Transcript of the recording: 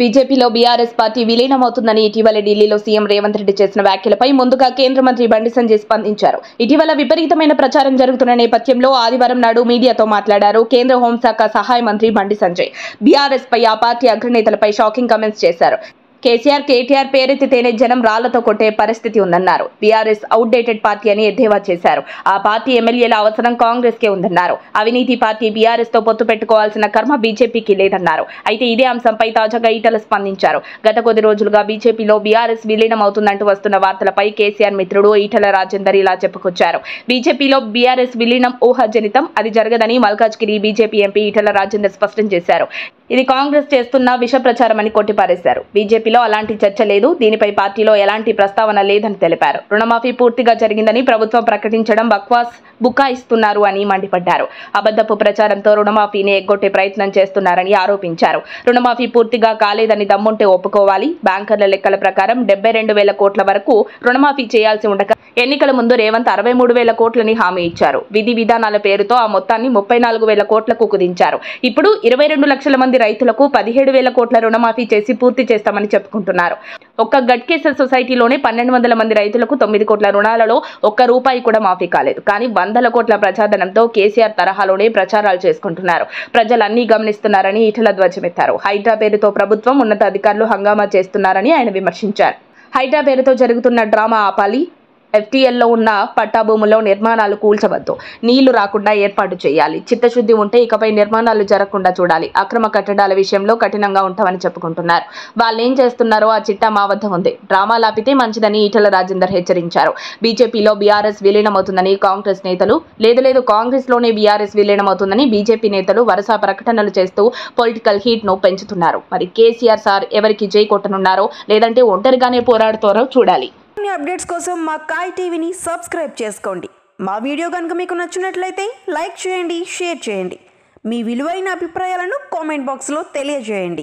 బీజేపీలో BRS party విలీనమవుతుందని ఇటీవల ఢిల్లీలో సీఎం రేవంత్ రెడ్డి చేసిన వ్యాఖ్యలపై ముందుగా కేంద్ర మంత్రి బండి సంజయ్ స్పందించారు. ఇటీవల విపరీతమైన ప్రచారం జరుగుతున్న నేపథ్యంలో ఆదివారం నాడు మీడియాతో మాట్లాడారు కేంద్ర హోంశాఖ సహాయ మంత్రి బండి సంజయ్. బీఆర్ఎస్ పై ఆ పార్టీ అగ్రనేతలపై షాకింగ్ కామెంట్స్ చేశారు. కేసీఆర్, కేటీఆర్ పేరెత్తితేనే జనం రాళ్లతో కొట్టే పరిస్థితి ఉందన్నారు. బీఆర్ఎస్ అవుట్డేటెడ్ పార్టీ అని ఎద్దేవా చేశారు. ఆ పార్టీ ఎమ్మెల్యేల అవసరం కాంగ్రెస్ కే ఉందన్నారు. అవినీతి పార్టీ బీఆర్ఎస్ తో పొత్తు పెట్టుకోవాల్సిన కర్మ బీజేపీకి లేదన్నారు. అయితే ఇదే అంశంపై తాజాగా ఈటల స్పందించారు. గత కొద్ది రోజులుగా బీజేపీలో బీఆర్ఎస్ విలీనం అవుతుందంటూ వస్తున్న వార్తలపై కేసీఆర్ మిత్రుడు ఈటల రాజేందర్ ఇలా చెప్పుకొచ్చారు. బీజేపీలో బీఆర్ఎస్ విలీనం ఊహాజనితం, అది జరగదని మల్కాజ్గిరి బీజేపీ ఎంపీ ఈటల రాజేందర్ స్పష్టం చేశారు. ఇది కాంగ్రెస్ చేస్తున్న విష ప్రచారమని కొట్టిపారేశారు. బీజేపీలో అలాంటి చర్చ లేదు, దీనిపై పార్టీలో ఎలాంటి ప్రస్తావన లేదని తెలిపారు. రుణమాఫీ పూర్తిగా జరిగిందని ప్రభుత్వం ప్రకటించడం బక్వాస్ బుకాయిస్తున్నారు అని మండిపడ్డారు. అబద్ధపు ప్రచారంతో రుణమాఫీని ఎగ్గొట్టే ప్రయత్నం చేస్తున్నారని ఆరోపించారు. రుణమాఫీ పూర్తిగా కాలేదని దమ్ముంటే ఒప్పుకోవాలి. బ్యాంకర్ల లెక్కల ప్రకారం 72,000 కోట్ల వరకు రుణమాఫీ చేయాల్సి ఉండగా ఎన్నికల ముందు రేవంత్ 63,000 కోట్లని హామీ ఇచ్చారు. విధి విధానాల పేరుతో ఆ మొత్తాన్ని 34,000 కోట్లకు కుదించారు. ఇప్పుడు 22 లక్షల మంది రైతులకు 17,000 కోట్ల రుణమాఫీ చేసి పూర్తి చేస్తామని చెప్పుకుంటున్నారు. ఒక్క గట్కేసర్ సొసైటీలోనే 1,200 మంది రైతులకు 9 కోట్ల రుణాలలో ఒక్క రూపాయి కూడా మాఫీ కాలేదు. కానీ 100 కోట్ల ప్రజాధనంతో కేసీఆర్ తరహాలోనే ప్రచారాలు చేసుకుంటున్నారు. ప్రజలన్నీ గమనిస్తున్నారని ఈటల ధ్వజమెత్తారు. హైడ్రా పేరుతో ప్రభుత్వం, ఉన్నతాధికారులు హంగామా చేస్తున్నారని ఆయన విమర్శించారు. హైడ్రా పేరుతో జరుగుతున్న డ్రామా ఆపాలి. ఎఫ్టీఎల్లో ఉన్న పట్టాభూముల్లో నిర్మాణాలు కూల్చవద్దు. నీళ్లు రాకుండా ఏర్పాటు చేయాలి. చిత్తశుద్ధి ఉంటే ఇకపై నిర్మాణాలు జరగకుండా చూడాలి. అక్రమ కట్టడాల విషయంలో కఠినంగా ఉంటామని చెప్పుకుంటున్నారు. వాళ్ళేం చేస్తున్నారో ఆ చిట్టా మా వద్ద ఉంది. డ్రామాలాపితే మంచిదని ఈటల రాజేందర్ హెచ్చరించారు. బీజేపీలో బీఆర్ఎస్ విలీనమవుతుందని కాంగ్రెస్ నేతలు, లేదు కాంగ్రెస్ లోనే బీఆర్ఎస్ విలీనమవుతుందని బీజేపీ నేతలు వరుస ప్రకటనలు చేస్తూ పొలిటికల్ హీట్ ను పెంచుతున్నారు. మరి కేసీఆర్ సార్ ఎవరికి జై కొట్టనున్నారో, లేదంటే ఒంటరిగానే పోరాడుతారో చూడాలి. అప్డేట్స్ కోసం మా కాయ్ టీవీని సబ్స్క్రైబ్ చేసుకోండి. మా వీడియో కనుక మీకు నచ్చినట్లయితే లైక్ చేయండి, షేర్ చేయండి. మీ విలువైన అభిప్రాయాలను కామెంట్ బాక్స్లో తెలియజేయండి.